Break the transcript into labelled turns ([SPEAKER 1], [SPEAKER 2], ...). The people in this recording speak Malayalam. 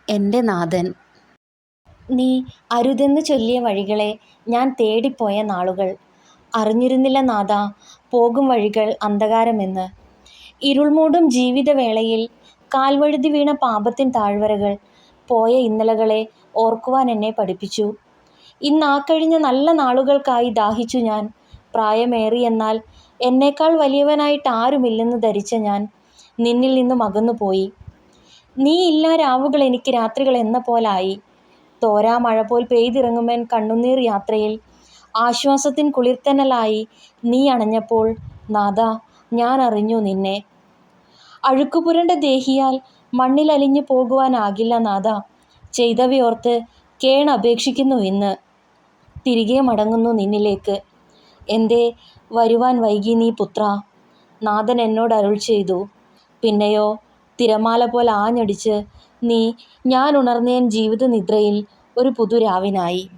[SPEAKER 1] എൻ്റെ നാഥൻ. നീ അരുതെന്ന് ചൊല്ലിയ വഴികളെ ഞാൻ തേടിപ്പോയ നാളുകൾ. അറിഞ്ഞിരുന്നില്ല നാഥാ, പോകും വഴികൾ അന്ധകാരമെന്ന്. ഇരുൾമൂടും ജീവിതവേളയിൽ കാൽവഴുതി വീണ പാപത്തിൻ താഴ്വരകൾ പോയ ഇന്നലകളെ ഓർക്കുവാൻ എന്നെ പഠിപ്പിച്ചു. ഇന്നാക്കഴിഞ്ഞ നല്ല നാളുകൾക്കായി ദാഹിച്ചു ഞാൻ. പ്രായമേറിയെന്നാൽ എന്നേക്കാൾ വലിയവനായിട്ട് ആരുമില്ലെന്ന് ധരിച്ച ഞാൻ നിന്നിൽ നിന്നും അകന്നുപോയി. നീ ഇല്ലാ രാവുകൾ എനിക്ക് രാത്രികൾ എന്ന പോലായി. തോരാ മഴ പോൽ പെയ്തിറങ്ങുമെൻ കണ്ണുനീർ യാത്രയിൽ ആശ്വാസത്തിൻ കുളിർത്തന്നലായി നീ അണഞ്ഞപ്പോൾ നാഥാ, ഞാൻ അറിഞ്ഞു നിന്നെ. അഴുക്കുപുരണ്ട ദേഹിയാൽ മണ്ണിലലിഞ്ഞു പോകുവാനാകില്ല നാഥാ. ചെയ്തവയോർത്ത് കേണപേക്ഷിക്കുന്നു ഇന്ന്. തിരികെ മടങ്ങുന്നു നിന്നിലേക്ക്. എന്തേ വരുവാൻ വൈകി നീ പുത്രാ? നാഥൻ എന്നോട് അരുൾ ചെയ്തു. പിന്നെയോ തിരമാല പോൽ ആഞ്ഞടിച്ച് നീ ഞാൻ ഉണർന്നേൻ ജീവിത നിദ്രയിൽ ഒരു പുതുരാവിനായി.